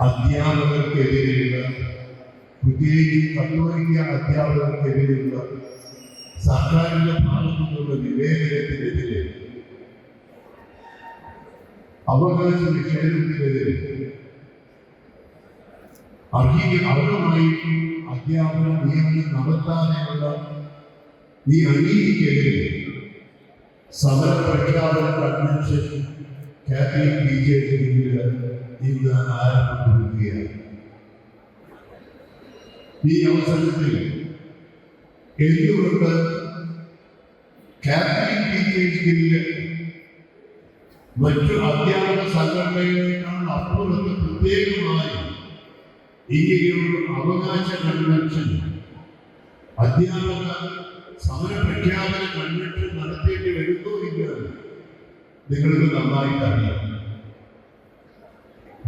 അധ്യാപകർക്കെതിരെയുള്ള, പ്രത്യേകിച്ച് കത്തോലിക്ക അധ്യാപകർക്കെതിരെയുള്ള സർക്കാരിന്റെ ഭാഗത്തു നിന്നുള്ള വിവേചനത്തിനെതിരെ, അവകാശ നിഷേധത്തിനെതിരെ അർഹമായി അധ്യാപന നിയമനം നടത്താനുള്ള ഈ അനീതിക്കെതിരെ സമര പ്രഖ്യാപന കൺവെൻഷൻ കാത്തലിക് ബിജെപിയിൽ ഇന്ന് ആരംഭിക്കുകയാണ്. ഈ അവസരത്തിൽ എന്തുകൊണ്ട് കാത്തലിക് ബിജെപിയിൽ മറ്റു അധ്യാപക സംഘടനകളെക്കാൾ അപ്പുറത്ത് പ്രത്യേകമായി ഇങ്ങനെയൊരു അവകാശ കൺവെൻഷൻ, അധ്യാപക സമര പ്രഖ്യാപന കൺവെൻഷൻ നടത്തേണ്ടി വരുന്നു എന്ന് നിങ്ങൾക്ക് നന്നായിട്ട് അറിയാം.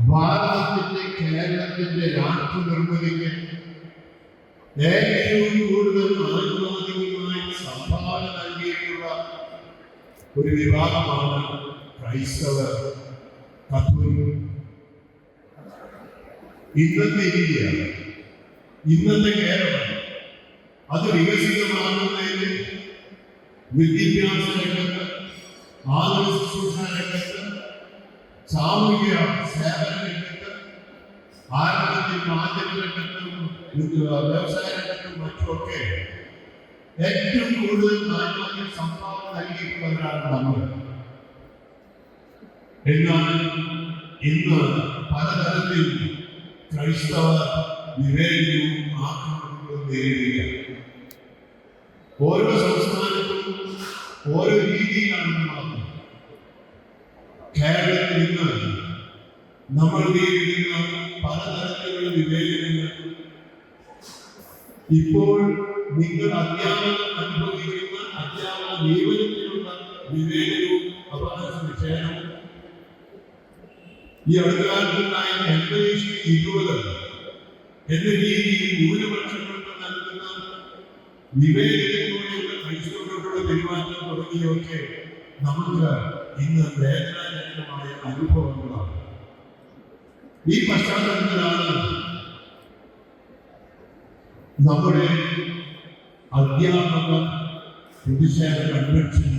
ഭാരതത്തിന്റെ, കേരളത്തിന്റെ രാഷ്ട്ര നിർമ്മിതിക്ക് ഏറ്റവും കൂടുതൽ ആനുപാതികമായി സംഭാവന നൽകിയിട്ടുള്ള ഒരു വിഭാഗമാണ് ക്രൈസ്തവ കത്തോലിക്കർ. ഇന്നത്തെ ഇന്ത്യ, ഇന്നത്തെ കേരളം അത് വികസിതമാകുന്നതിന് വിദ്യാഭ്യാസ രംഗത്ത്, ആതുര ശുശ്രൂഷ രംഗത്ത്, സാമൂഹിക സേവന രംഗത്ത്, ആരോഗ്യ മാധ്യമ രംഗത്തും വ്യവസായ രംഗത്തും മറ്റുമൊക്കെ ഏറ്റവും കൂടുതൽ നാൽപ്പതിൽ സംഭാവന നൽകിയിട്ടുള്ളവരാണ് നമ്മൾ. എന്നാൽ ഇന്ന് പലതരത്തിൽ ക്രൈസ്തവ വിവേചനവും ആക്രമണങ്ങളും നേരിടുകയാണ്. ഓരോ സംസ്ഥാനത്തും ഓരോ രീതിയിലാണ് നടക്കുന്നത്. കേരളത്തിൽ ഇന്ന് നമ്മൾ നേരിടുന്ന പലതരത്തിലുള്ള വിവേചനങ്ങൾ ഇപ്പോൾ നിങ്ങൾ അധ്യാപകർ അനുഭവിക്കുന്ന അധ്യാപക നിയമനത്തിലുള്ള വിവേചനവും അവകാശ നിഷേധവും ഈ അടുത്ത കാലത്തുണ്ടായ 80-20 എന്ന രീതിയിൽ ന്യൂനപക്ഷങ്ങൾക്ക് നൽകുന്ന വിവേചനത്തോടെയുള്ള ക്രൈസ്തവരോടുള്ള പെരുമാറ്റം തുടങ്ങിയൊക്കെ നമുക്ക് ഇന്ന് വേദനാജനകമായ അനുഭവങ്ങളാണ്. ഈ പശ്ചാത്തലത്തിലാണ് നമ്മുടെ അധ്യാപക പ്രതിഷേധ കൺവെൻഷൻ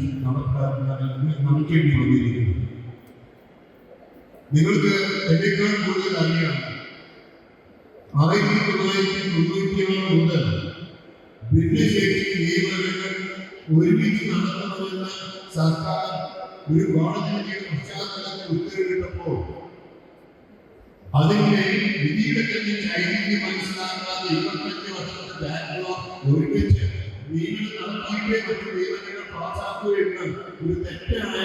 നടക്കേണ്ടി വന്നിരിക്കുന്നത്. നിങ്ങൾക്ക് എന്നേക്കാൾ കൂടുതൽ അറിയാം, 1996 മുതൽ ഭിന്നശേഷി നിയമനങ്ങൾ ഒരുമിച്ച് നടത്തണമെന്ന സർക്കാർ ഒരു കോടതിയുടെ പശ്ചാത്തലത്തിൽ ഉത്തരവിട്ടപ്പോൾ അതിന്റെ വിധിയുടെ തന്നെ ചൈതന്യം മനസ്സിലാക്കാതെ 25 വർഷത്തെ ബാക്ക്ലോഗ് ഒരുമിച്ച് നിയമനം നടത്തിയിട്ടേ മറ്റു നിയമനങ്ങൾ പാസാക്കുകയെന്ന് ഒരു തെറ്റായ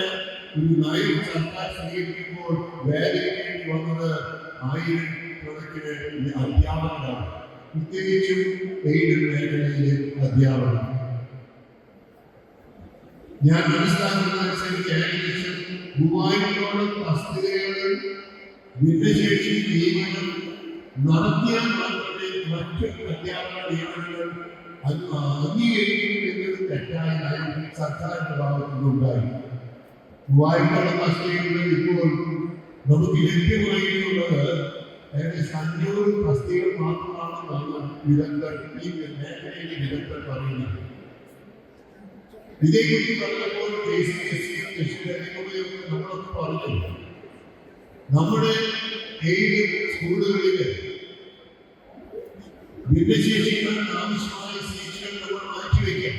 ഒരു നയം സർക്കാർ സ്വീകരിക്കുമ്പോൾ വേദനിക്കേണ്ടി വന്നത് ആയിരക്കണക്കിന് അധ്യാപകരാണ്, പ്രത്യേകിച്ചും എയ്ഡഡ് മേഖലയിലെ അധ്യാപകർ. ഞാൻ മനസ്സിലാക്കുന്നതനുസരിച്ച് ഏകദേശം 3000-ഓളം തസ്തികകളിൽ ഭിന്നശേഷി നിയമനം നടത്തിയാൽ മാത്രമേ മറ്റ് അധ്യാപക നിയമനങ്ങൾ അംഗീകരിക്കും എന്നൊരു തെറ്റായ നയം സർക്കാരിന്റെ ഭാഗത്തുനിന്നുണ്ടായി. 3000-ഓളം തസ്തികകളിൽ ഇപ്പോൾ നമുക്ക് ലഭ്യമായിട്ടുള്ളത് ഏകദേശം 500 തസ്തികകൾ മാത്രമാണെന്നാണ് വിദഗ്ധർ, ഈ മേഖലയിലെ വിദഗ്ധർ പറയുന്നത്. ഇതേക്കുറിച്ച് പറഞ്ഞപ്പോൾ നമ്മളൊക്കെ പറഞ്ഞു, നമ്മുടെ എയ്ഡഡ് സ്കൂളുകളില് ഭിന്നശേഷിക്കാർക്ക് ആവശ്യമായ സീറ്റുകൾ നമ്മൾ മാറ്റിവെക്കാം.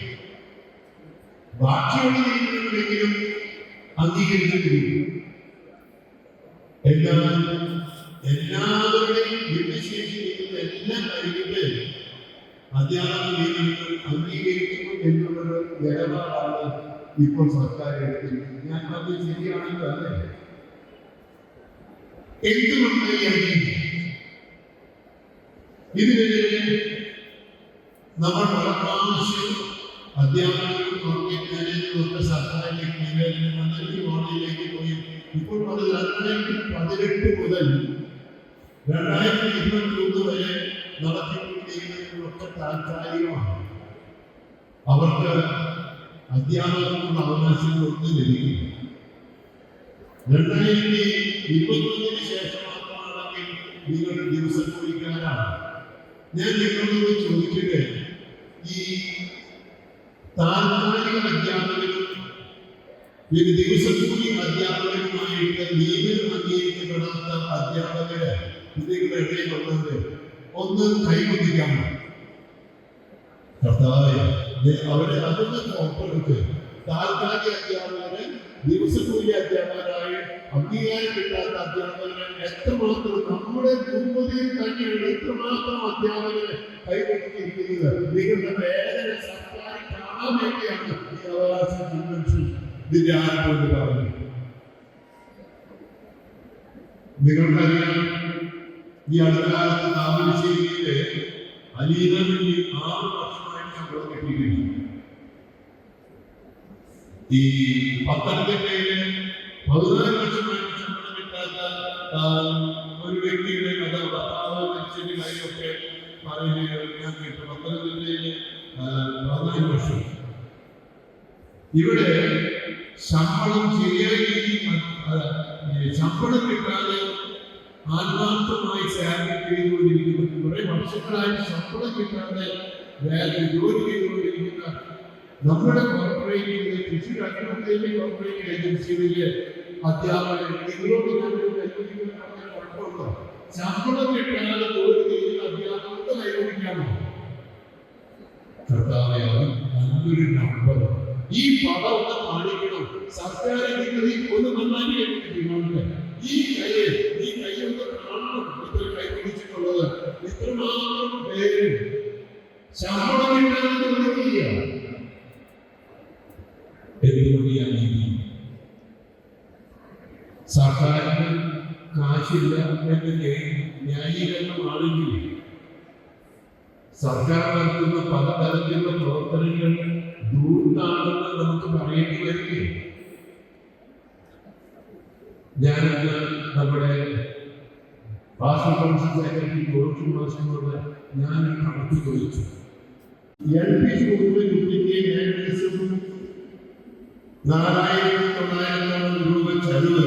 ബാക്കിയുള്ള നിയമങ്ങളെങ്കിലും അംഗീകരിച്ചിട്ടില്ല. എന്നാൽ എല്ലാവരുടെയും ഭിന്നശേഷി എല്ലാം കഴിഞ്ഞിട്ട് അധ്യാപക നിയമങ്ങൾ അംഗീകരിക്കുന്നു എന്നുള്ളൊരു നിലപാടാണ് ഇപ്പോൾ സർക്കാർ എടുത്തിരിക്കുന്നത്. ഞാൻ പറഞ്ഞത് ശരിയാണെന്ന് അല്ലേ? എന്തുകൊണ്ട് ഈ അംഗീകരിക്കും? ഇതിനെതിരെ നമ്മൾ പല പ്രാവശ്യം അധ്യാപകരും ഒക്കെ സർക്കാരിലേക്ക് നിവേദനം വന്നിട്ട് കോടതിയിലേക്ക് പോയി. ഇപ്പോൾ 2018 മുതൽ 2021 വരെ നടത്തിക്കൊണ്ടിരിക്കുന്നതിനൊക്കെ താൽക്കാലികമാണ്. അവർക്ക് അധ്യാപകർക്കുള്ള അവകാശങ്ങളൊന്നും ലഭിക്കില്ല. 2021 ശേഷം മാത്രമാണെങ്കിൽ നിങ്ങൾ ദിവസം കൂലിക്കാരാണ്. ഞാൻ നിങ്ങളോട് ചോദിക്കട്ടെ, ഈ താൽക്കാലിക അധ്യാപകരും പിന്നെ ദിവസക്കൂലി അധ്യാപകരുമായിട്ട് നിയമനം അംഗീകരിക്കപ്പെടാത്ത അധ്യാപകര് നിങ്ങളുടെ ഇടയിൽ വന്നത് ഒന്ന് കൈവന്നിക്കാമോ? കർത്താവേ, അവരെ അതൊന്ന് ഓർത്തെടുത്ത് താൽക്കാലിക അധ്യാപകരെ ദിവസക്കൂലി അധ്യാപകരായി അംഗീകാരം കിട്ടാത്ത അധ്യാപകരെ എത്രമാത്രം നമ്മുടെ ഭൂമിയിൽ തന്നെയാണ് എത്രമാത്രം അധ്യാപകരെ കൈവന്നിരിക്കുന്നത്. നിങ്ങളുടെ വേദന സർക്കാർ കാണാൻ വേണ്ടിയാണ് ഈ അവകാശ കൺവെൻഷൻ ഇതിന്റെ ആരംഭം പറഞ്ഞു. നിങ്ങൾക്കറിയാം, ഈ അടുത്ത കാലത്ത് താമരശ്ശേരിയിലെ അലീനവിന് 6 വർഷമായിട്ട് ശമ്പളം കിട്ടിയിട്ടുണ്ട്. ഈ പത്തനംതിട്ടയിലെ 14 വർഷമായിട്ട് ശമ്പളം കിട്ടാത്ത ഒരു വ്യക്തിയുടെ കഥ ഭർത്താവ് മരിച്ചതിന്റെ കാര്യമൊക്കെ പറയുന്നത് ഞാൻ കേട്ടു. പത്തനംതിട്ടയിലെ 14 വർഷം. ഇവിടെ ശമ്പളം ശരിയായ രീതിയിൽ ശമ്പളം കിട്ടാതെ ആത്മാർത്ഥമായി സേവനം ചെയ്തുകൊണ്ടിരിക്കുന്ന കുറെ വർഷങ്ങളായി ശമ്പളം കിട്ടാതെ വേറെ ജോലി ചെയ്തുകൊണ്ടിരിക്കുന്ന നമ്മുടെ കോർപ്പറേറ്റിലെ കൃഷി കർഷകരുടെ കോർപ്പറേറ്റ് ഏജൻസികളിലെ അധ്യാപകർ നിങ്ങളോട് കുഴപ്പമുണ്ടോ? ശമ്പളം കിട്ടാതെ ജോലി ചെയ്യുന്ന അധ്യാപകർക്ക് കൈവരിക്കാമോ? കർത്താവേ, നല്ലൊരു നമ്പർ ഈ പദം ഒന്ന് കാണിക്കണം. സർക്കാർ ഒന്ന് നന്നായി ഈ കൈ ഒന്ന് കാണണം. ഇത്ര കൈ പിടിച്ചിട്ടുള്ളത് ഇത്രമാത്രം പേര് ശമ്പളം കിട്ടാതെ വിളിക്കുക. സർക്കാരിന് കാശില്ല എന്നൊക്കെ ന്യായീകരണമാണെങ്കിൽ സർക്കാർ നടത്തുന്ന പലതരത്തിലുള്ള പ്രവർത്തനങ്ങൾ ദൂർത്താണെന്ന് നമുക്ക് പറയേണ്ടി വരില്ലേ? ഞാനന്ന് നമ്മുടെ ഭാഷാ കൗൺസിൽ സെക്രട്ടറി ജോർജ് മാഷിനോട് ഞാൻ കണക്ക് ചോദിച്ചു. LP സ്കൂളിൽ കുട്ടിക്ക് ഏകദേശം 4,900 രൂപ ചെലവ്.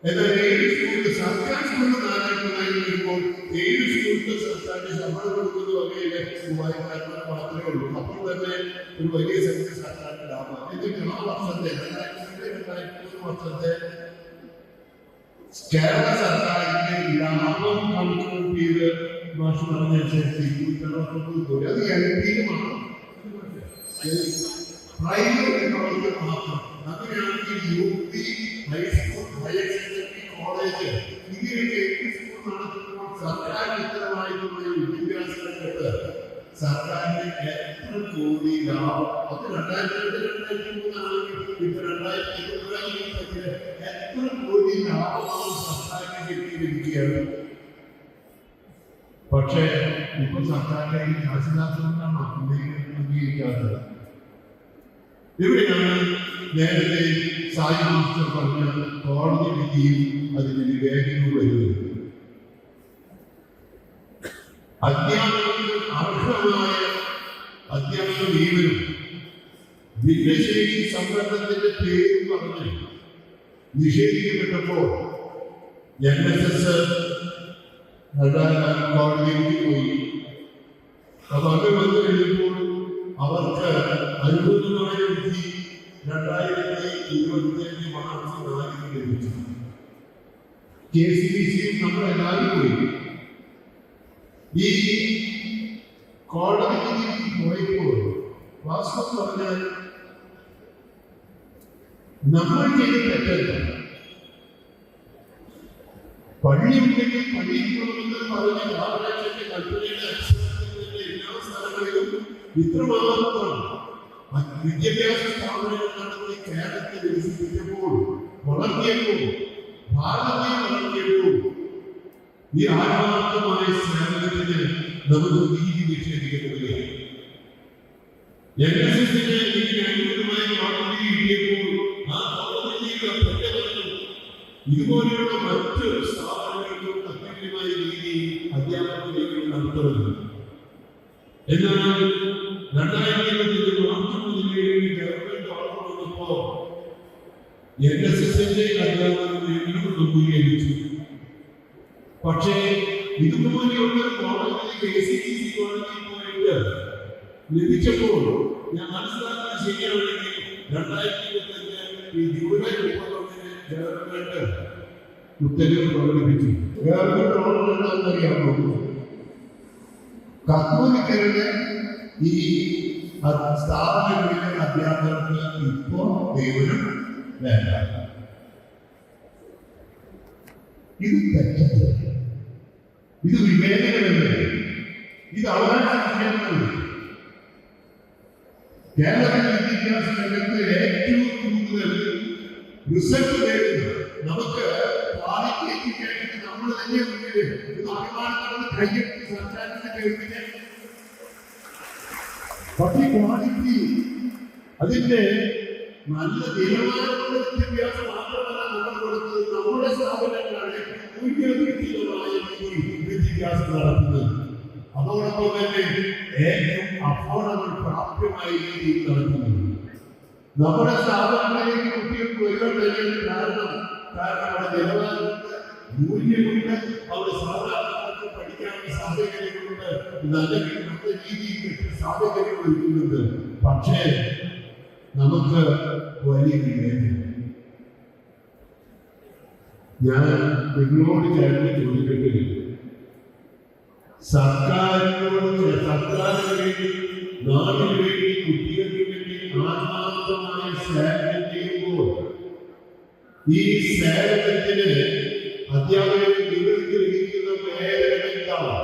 എന്നാൽ 7 സ്കൂളിൽ സർക്കാർ സ്കൂളിൽ 4,900 വരുമ്പോൾ 7 സ്കൂളിൽ സർക്കാരിന് ശമ്പളം കൊടുക്കുന്ന വകയിലെ 3,000 മാത്രമേ ഉള്ളൂ. അപ്പോൾ തന്നെ ഒരു വലിയ സംഖ്യ സർക്കാരിന് ലാഭം. എന്നിട്ട് ആ വർഷത്തെ 2002-2003 വർഷത്തെ കേരള സർക്കാരിന്റെ ലാഭം കണക്ക് ചെയ്ത് മാഷ് പറഞ്ഞനുസരിച്ച് 270 കോടി. അത് LP-യുമാണ്. പ്രൈവറ്റ് മാത്രം. അങ്ങനെയാണെങ്കിൽ UP, high school, higher secondary, college ഇങ്ങനെയൊക്കെ സ്കൂൾ നടത്തുമ്പോൾ സർക്കാർ ഉത്തരവാദിത്തമായ വിദ്യാഭ്യാസ രംഗത്ത് സർക്കാരിന് എത്ര കോടി ലാഭം? അത് 2002-2003 ആണെങ്കിൽ ഇപ്പൊ 2023 എത്ര കോടി ലാഭമാണ് സർക്കാരിന് കിട്ടിയിരിക്കുകയാണ്. പക്ഷേ ഇപ്പൊ സർക്കാരിന്റെ ഈ കാശില്ലാത്തതുകൊണ്ടാണ് അംഗീകരിക്കാത്തത്. ഇവിടെയാണ് നേരത്തെ സായി മാസ്റ്റർ പറഞ്ഞ കോടതി വിധിയും അതിന് വിവേകവും വരുന്നത്. അധ്യാപകർക്ക് അർഹമായ അധ്യാപക നിയമനം ഭിന്നശേഷി സംവരണത്തിന്റെ പേര് പറഞ്ഞ് നിഷേധിക്കപ്പെട്ടപ്പോൾ NSS കോടതിയിൽ പോയി. അപ്പൊ അത് വന്നു കഴിഞ്ഞപ്പോൾ അവർക്ക് അനുകൂലമായ വിധി 2025 മാർച്ച് 4 ലഭിച്ചു. KCBC നമ്മളെല്ലാവരും പോയി. ഈ കോടതി വിധി പോയപ്പോൾ വാസ്തവം പറഞ്ഞാൽ നമ്മൾ ചെയ്ത തെറ്റല്ല. പള്ളി ഉണ്ടെങ്കിൽ പള്ളിയിൽ പോകണമെന്ന് പറഞ്ഞ് ഞായറാഴ്ചത്തെ കൽപ്പനയുടെ അടിസ്ഥാനത്തിൽ എല്ലാ സ്ഥലങ്ങളിലും ഇത്രമാത്രം വിദ്യാഭ്യാസ സ്ഥാപനങ്ങൾ നടത്തി കേരളത്തെ വികസിപ്പിച്ചപ്പോൾ വളർത്തിയപ്പോൾ ഭാരതീയ വളർത്തിയപ്പോൾ ഈ ആത്മാർത്ഥമായ സേവനത്തിന് നമുക്ക് നീതി നിഷേധിക്കപ്പെടുകയാണ്. NSS-ന് ഇതിന് അനുകൂലമായ കോടതി കിട്ടിയപ്പോൾ ആ കോടതിയുടെ പ്രഖ്യാപനം ഇതുപോലെയുള്ള മറ്റ് സ്ഥാപനങ്ങൾക്കും അത്യന്യമായ രീതി അധ്യാപകർക്ക് നടത്തുന്നത്. എന്നാൽ 2020 മാർച്ച് 17 ഗവൺമെന്റ് ഓർഡർ വന്നപ്പോ NSS-ന്റെ അധ്യാപകർ നിയമനം രൂപീകരിച്ചു. പക്ഷേ ഇതുപോലെയുള്ള കോളേജിൽ KCTC കോളേജിൽ പോയിട്ട് ലഭിച്ചപ്പോൾ ഞാൻ മനസ്സിലാക്കാൻ ശരിയാണെങ്കിൽ 2025 ഈ ജൂലൈ 31 ഗവൺമെന്റ് ഉത്തരവ് പ്രകടിപ്പിച്ചു. ഗവൺമെന്റ് ഓർഡർ എന്താണെന്നറിയാമോ? കത്തോലിക്കരുടെ ഈ സ്ഥാപനങ്ങളിലെ അധ്യാപകർക്ക് ഇപ്പോൾ നിയമനം വേണ്ട. ഇത് തെറ്റാണ്. ഇത് വിവേചനമല്ലേ? ഇത് അവകാശിക്കുന്നത്. കേരളത്തിലെ വിദ്യാഭ്യാസ രംഗത്ത് ഏറ്റവും കൂടുതൽ റിസൾട്ട് നേടുന്നത് നമുക്ക് ക്വാളിറ്റിക്ക് നമ്മൾ തന്നെ അഭിമാനത്തോടെ കയ്യെത്തി സർക്കാരിന്റെ കേൾപ്പിച്ച് പക്ഷേ ക്വാളിറ്റി അതിന്റെ നല്ല നിലവാരമുള്ള വിദ്യാഭ്യാസം മാത്രമല്ല നമ്മൾ കൊടുക്കുന്നത്. നമ്മുടെ സ്ഥാപനങ്ങളാണ് മൂല്യവൃത്തികരമായ വിദ്യാഭ്യാസം നടത്തുന്നത്. അതോടൊപ്പം തന്നെ ഏറ്റവും അഫോർഡബിൾ പ്രാപ്യമായ രീതിയിൽ നടത്തുന്നത്. നമ്മുടെ സ്ഥാപനങ്ങളിലേക്ക് കുട്ടികൾക്ക് വരുവാൻ കാരണം അവിടെ നിലവാരമുണ്ട്, മൂല്യമുണ്ട്, അവിടെ സാധാരണക്കാർക്ക് പഠിക്കാനുള്ള സാഹചര്യങ്ങളുണ്ട്, നല്ല രീതിയിൽ സാഹചര്യങ്ങൾ ഒരുക്കുന്നുണ്ട്. പക്ഷേ നമുക്ക് വലിയ വിവേചനം. ഞാൻ നിങ്ങളോട് ചേർന്ന് ചോദിക്കട്ടെ, സർക്കാരിന് വേണ്ടി നാടിന് വേണ്ടി കുട്ടികൾക്ക് വേണ്ടി ആത്മാർത്ഥമായ സേവനം ചെയ്യുമ്പോൾ ഈ സേവനത്തിന് അധ്യാപകർ നിങ്ങൾക്ക് ലഭിക്കുന്ന വേതനം എന്താണ്?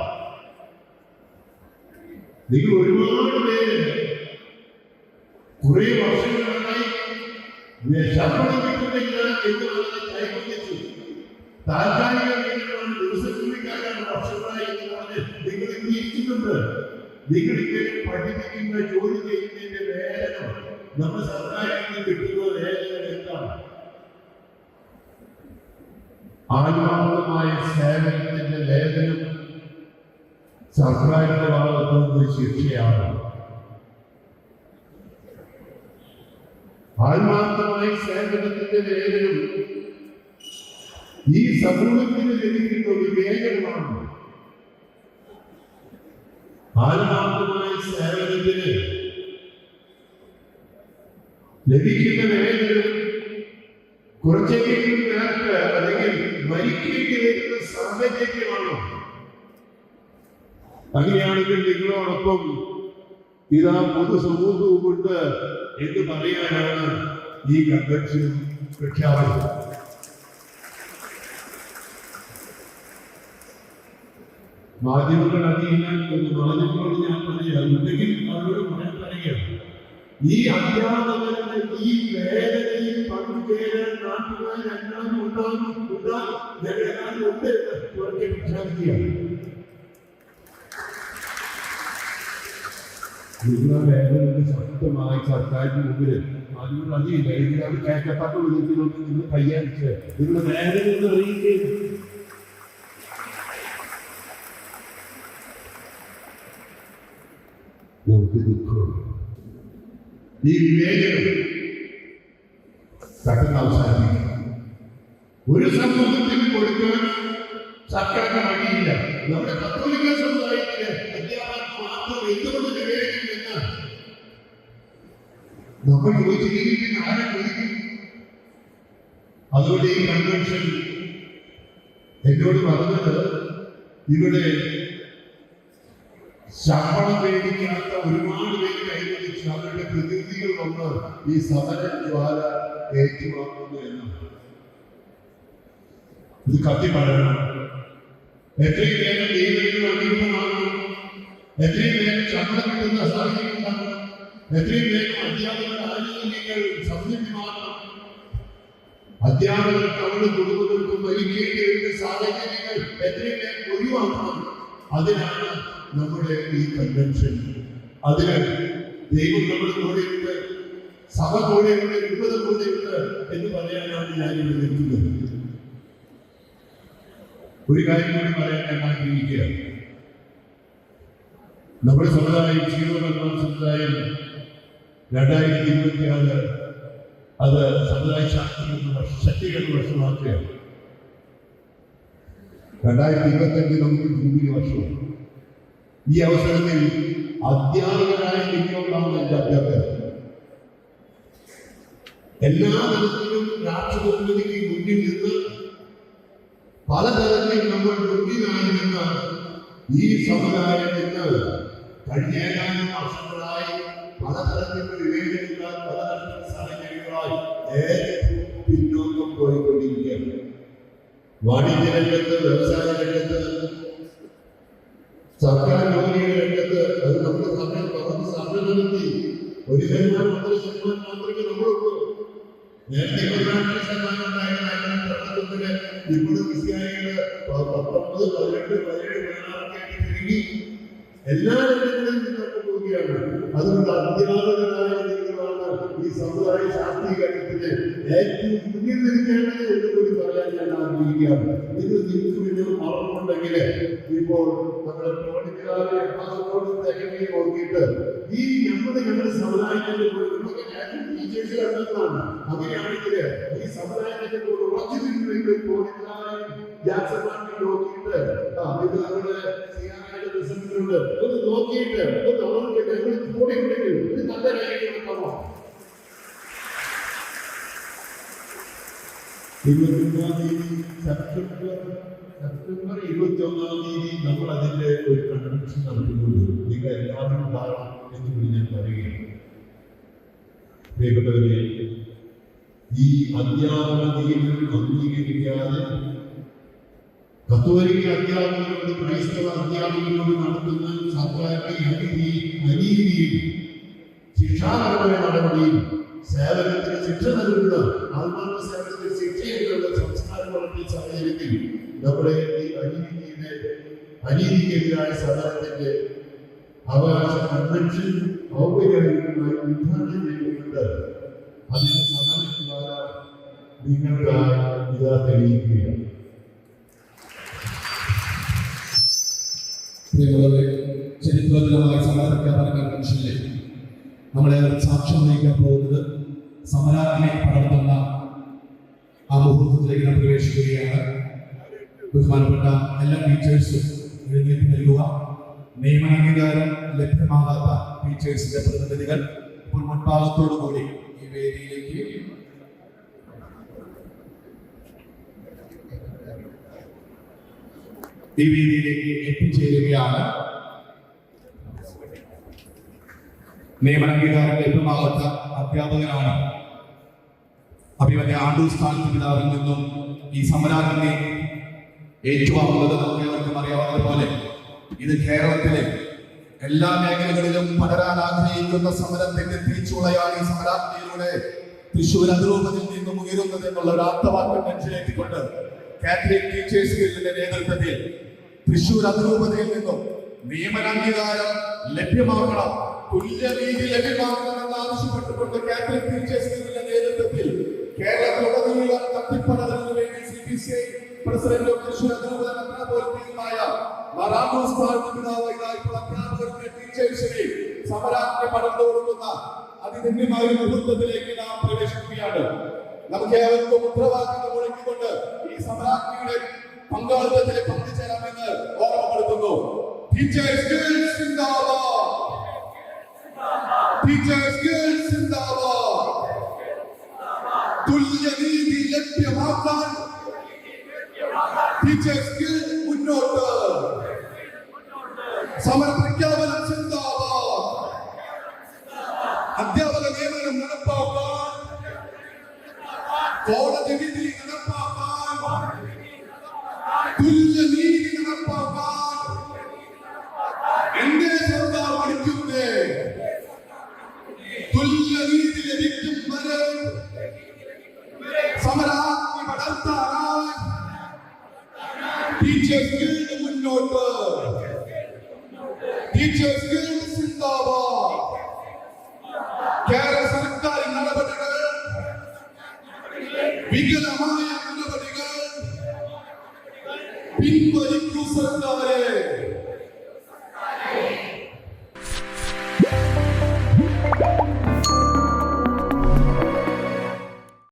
നിങ്ങൾ ഒരുപാട് പേര് കുറെ വർഷങ്ങളായി ശമ്പളം കിട്ടുന്നില്ല എന്ന് പറഞ്ഞ് കൈവന്നിച്ചു. താൽക്കാലിക വേതനമാണ്, ദിവസക്കൂലിക്കാരാണ് വർഷങ്ങളായി എന്ന് പറഞ്ഞ് നിങ്ങൾ ഇരിക്കുന്നുണ്ട്. നിങ്ങൾ ഇങ്ങനെ പഠിപ്പിക്കുന്ന ജോലി ചെയ്യുന്നതിന്റെ വേതനം നമ്മുടെ സർക്കാരിൽ നിന്ന് കിട്ടുന്ന വേതനം എന്താണ്? ആത്മാർത്ഥമായ സേവനത്തിന്റെ വേതനം സർക്കാരിന്റെ ഭാഗത്തുനിന്ന് ശിക്ഷയാണ്. ആത്മാർത്ഥമായ സേവനത്തിന്റെ വേതനം ഈ സമൂഹത്തിന് ലഭിക്കുന്ന ഒരു വേതനമാണ്. ആത്മാർത്ഥമായ സേവനത്തിന് ലഭിക്കുന്ന വേതനം കുറച്ചെങ്കിലും നേരത്തെ അല്ലെങ്കിൽ മരിക്കേണ്ടി വരുന്ന സാഹചര്യമാണോ? അങ്ങനെയാണെങ്കിൽ നിങ്ങളോടൊപ്പം ഇതാ പൊതുസമൂഹവുമുണ്ട് എന്ന് പറയാനാണ് ഈ കൺവെൻഷൻ പ്രഖ്യാപനം. മാധ്യമങ്ങൾ മാധ്യമങ്ങളോട് ഞാൻ പറയാം, ഉണ്ടെങ്കിൽ അവരോട് പറയാൻ പറയുകയാണ്, ഈ അധ്യാപകരുടെ ഈ വേദനയിൽ പങ്കുചേരാൻ നാട്ടുകാരെല്ലാം ഉണ്ടാകും ഉണ്ട് എന്ന് പ്രഖ്യാപിക്കുകയാണ്. നിങ്ങളുടെ വേദന ശക്തമായി സർക്കാരിന് മുമ്പിൽ അതിനോട് അറിയില്ല. എങ്കിൽ അത് കേൾക്കത്തക്ക വിധത്തിലൊന്നും നിങ്ങൾ കൈയാണിച്ച് നിങ്ങളുടെ വേദന ഒന്ന് അറിയിക്കുകയും നമുക്ക് ദുഃഖം. ഈ വിവേചനം പെട്ടെന്ന് അവസാനിപ്പിക്കണം. ഒരു സമൂഹത്തിന് കൊടുക്കാൻ സർക്കാരിന് മടിയില്ല. നമ്മുടെ കത്തോലിക്ക സമുദായത്തിലെ അധ്യാപകർക്ക് മാത്രം എന്തുകൊണ്ട് വിവേചനം നമ്മൾ ചോദിച്ചിരിക്കുന്ന ആരെ ചോദിക്കും? അതുകൊണ്ട് ഈ കൺവെൻഷൻ എന്നോട് പറഞ്ഞത് ഇവിടെ ശമ്പളം മേടിക്കാത്ത ഒരുപാട് പേര് കൈവരിച്ച് അവരുടെ പ്രതിനിധികൾ വന്ന് ഈ സമര ജ്വാല ഏറ്റുവാങ്ങുന്നു എന്നാണ്. ഇത് കത്തി പറയണം. എത്രയും വേഗം ദൈവത്തിന് അഭിമുഖമാകണം, എത്രയും വേഗം ശമ്പളം കിട്ടുന്ന സാഹചര്യം ഉണ്ടാകണം, എത്രയും വേഗം അധ്യാപകരുടെ ആനുകൂല്യങ്ങൾ സംതൃപ്തിമാകണം, അധ്യാപകർക്ക് അവരുടെ കുടുംബങ്ങൾക്കും വലിക്കേണ്ടി വരുന്ന സാഹചര്യങ്ങൾ എത്രയും വേഗം ഒഴിവാക്കണം. അതിനാണ് നമ്മുടെ ഈ കൺവെൻഷൻ. അതിന് ദൈവം നമ്മുടെ കൂടെയുണ്ട്, സഭ കൂടെയുണ്ട്, രൂപത കൂടെയുണ്ട് എന്ന് പറയാനാണ് ഞാനിവിടെ നിൽക്കുന്നത്. ഒരു കാര്യം കൂടി പറയാൻ ഞാൻ ആഗ്രഹിക്കുകയാണ്. നമ്മുടെ സമുദായം ക്ഷീണമർമ്മ സമുദായം 2026 അത് സമുദായ ശാസ്ത്രീയ വർഷമാക്കുകയാണ്. 2025 നമുക്ക് ജൂബിലി വർഷമാണ്. ഈ അവസരത്തിൽ അധ്യാപകരായി നിങ്ങളുണ്ടാവുന്ന എൻ്റെ അധ്യാപകർ എല്ലാ തരത്തിലും രാഷ്ട്രപതിക്ക് മുന്നിൽ നിന്ന് പലതരത്തിൽ നമ്മൾ മുന്നിലായിരുന്ന ഈ സമുദായത്തിന് കഴിഞ്ഞ ഏതാനും വർഷങ്ങളായി പലതരത്തിലുള്ള വിവേചനങ്ങൾ പലതരത്തിലുള്ള സാഹചര്യങ്ങളായി ഏറ്റവും പിന്നോക്കം പോയിക്കൊണ്ടിരിക്കുകയാണ്. വാണിജ്യ രംഗത്ത്, വ്യവസായ രംഗത്ത്, സർക്കാർ ജോലിയുടെ രംഗത്ത് അത് നമ്മുടെ സമയം നടത്തി ഒരു ശതമാനം മാത്രമേ നമ്മളുള്ളൂ. നേരത്തെ 14% ഉണ്ടായിരുന്ന ഇപ്പോഴും ക്രിസ്ത്യാനികള് 19, 18, 17, 16 ചുരുങ്ങി എല്ലാ രംഗങ്ങളിലും നിന്നൊക്കെ പോവുകയാണ്. അതുകൊണ്ട് അധ്യാപകരായ നിങ്ങളാണ് ഈ സമുദായ ശാക്തീകരണത്തിന് ഏറ്റവും മുന്നിൽ നിൽക്കേണ്ടത് എന്ന് കൂടി പറയാൻ ഞാൻ ആഗ്രഹിക്കുകയാണ്. ഇത് നിങ്ങൾക്ക് വലിയ മറന്നുണ്ടെങ്കിൽ ഇപ്പോൾ നമ്മുടെ പ്രവണിക്കാരെ നോക്കിയിട്ട് ഈ ഞങ്ങളുടെ സമുദായത്തിന്റെ ടീച്ചേഴ്സ് കണ്ടെത്തുന്നതാണ്. അങ്ങനെയാണെങ്കിൽ ഈ സമുദായത്തിന്റെ കൂടെ ഉറച്ചു നിന്നെങ്കിൽ നോക്കിയിട്ട് ഒന്ന് നോക്കിയിട്ട് ഒന്ന് അവർക്ക് ഞങ്ങൾ കൂടെ ഉണ്ടെങ്കിൽ ഒരു നല്ല കാര്യം കാണാം. 21-ാം തീയതി സെപ്റ്റംബർ 21-ാം തീയതി നമ്മൾ അതിന്റെ ഒരു കൺവെൻഷൻ നടത്തുന്നുണ്ട്. നിങ്ങൾ എല്ലാവരും ഉണ്ടാകണം എന്ന് കൂടി ഞാൻ പറയുകയാണ്. പ്രിയപ്പെട്ടവരെ, ഈ അധ്യാപന നിയമങ്ങൾ അംഗീകരിക്കാതെ കത്തോലിക്ക അധ്യാപകരോട്, ക്രൈസ്തവ അധ്യാപകരോട് നടത്തുന്ന സർക്കാരിന്റെ അനീതിയും ശിക്ഷാപരമായ നടപടിയും സേവനത്തിന് ശിക്ഷ നൽകുന്ന ആത്മാർത്ഥ സേവനത്തിന് ശിക്ഷയുള്ള സംസ്കാരം വളർത്തിയ സാഹചര്യത്തിൽ നമ്മുടെ ഈ അനീതിക്കെതിരായ സമരത്തിന്റെ അവകാശ കൺവെൻഷൻ ഔപചാരികമായി ഉദ്ഘാടനം ചെയ്തിട്ടുണ്ട്. അതിന്റെ സമരദ്വാര നിങ്ങൾക്കായി ഇതാ തെളിയിക്കുകയാണ്. ചരിത്രപരമായ സമരപ്രഖ്യാപന കൺവെൻഷനിൽ നമ്മളെ സാക്ഷ്യം വഹിക്കാൻ പോകുന്നത് സമരാഗ്നി പടർത്തുന്ന ആ മുഹൂർത്തത്തിലേക്ക് നാം പ്രവേശിക്കുകയാണ്. ബഹുമാനപ്പെട്ട എല്ലാ ടീച്ചേഴ്സും എഴുന്നേറ്റ് നൽകുക. നിയമനാംഗീകാരം ലഭ്യമാകാത്ത ടീച്ചേഴ്സിന്റെ പ്രതിനിധികൾ ഇപ്പോൾ മുൻഭാഗത്തോടു കൂടി ഈ വേദിയിലേക്ക് എത്തിച്ചേരുകയാണ്. നിയമനാംഗീകാരം ലഭ്യമാകാത്ത അധ്യാപകരാണ് അഭിമന്യ ആണ്ടൂർ സ്ഥാനത്ത് പിതാവിൽ നിന്നും ഈ സമരാഗ്നി ഏറ്റുവാങ്ങുന്നത്. നമുക്ക് ഏവർക്കും അറിയാവുന്നത് പോലെ ഇത് കേരളത്തിലെ എല്ലാ മേഖലകളിലും പടരാൻ ആഗ്രഹിക്കുന്ന സമരത്തിന്റെ തിരിച്ചുളയാണ് ഈ സമരാഗ്നിയിലൂടെ തൃശ്ശൂർ അതിരൂപതയിൽ നിന്നും ഉയരുന്നത് എന്നുള്ള ഒരു ആപ്തവാക്യം നെഞ്ചിലേറ്റിക്കൊണ്ട് കാത്തലിക് ടീച്ചേഴ്സ് ഗിൽഡിന്റെ നേതൃത്വത്തിൽ തൃശ്ശൂർ അതിരൂപതയിൽ നിന്നും നിയമനാംഗീകാരം ലഭ്യമാക്കണം, തുല്യനീതി ലഭ്യമാക്കണമെന്ന് ആവശ്യപ്പെട്ടുകൊണ്ട് കാത്തലിക് ടീച്ചേഴ്സ് ഗിൽഡിന്റെ നേതൃത്വത്തിൽ കേരളത്തിലുടനീളം കത്തിപ്പടരുന്നതിനു വേണ്ടി CPCI പ്രസിഡന്റ് തൃശ്ശൂർ അതിരൂപത മെത്രാപ്പോലീത്തയുമായ മാറാണ്ടൂർ സ്ഥാനത്ത് പിതാവായിട്ടുള്ള അധ്യാപകരുടെ ടീച്ചേഴ്സിനെ സമരാഗ്നി പടർന്നു കൊടുക്കുന്ന അതിധന്യമായ മുഹൂർത്തത്തിലേക്ക് നാം പ്രവേശിക്കുകയാണ്. നമുക്ക് ഏവർക്കും മുദ്രാവാക്യങ്ങൾ മുഴക്കിക്കൊണ്ട് ഈ സമരാഗ്നിയുടെ പങ്കാളിത്തത്തിൽ പങ്കുചേരാമെന്ന് ഓർമ്മപ്പെടുത്തുന്നു. ടീച്ചേഴ്സ് ഗിൽഡ് സിന്ദാബാദ്! ടീച്ചേഴ്സ് ഗിൽഡ് സിന്ദാബാദ്! തുല്യനീതി ലഭ്യമാക്കാൻ ടീച്ചേഴ്സ് ഗിൽഡ് മുന്നോട്ട്! സമരപ്രഖ്യാപനം സിന്ദാബാദ്! അധ്യാപക നിയമനം നടപ്പാക്കാൻ, കോടതി വിധി നടപ്പാക്കാൻ, തുല്യനീതി നടപ്പാക്കാൻ എന്റെ സർക്കാർ പഠിക്കുന്നേ. തുല്യനീതി ലഭിക്കും വരെ സമരാഗ്നി പടർത്താനായി ടീച്ചേഴ്സ് ഗിൽഡ് മുന്നോട്ട്! ടീച്ചേഴ്സ് ഗിൽഡ് സിന്ദാബാദ്! കേരള സർക്കാർ നടപടികൾ, വികലമായ നടപടികൾ പിൻവലിക്കൂ സർക്കാരെ.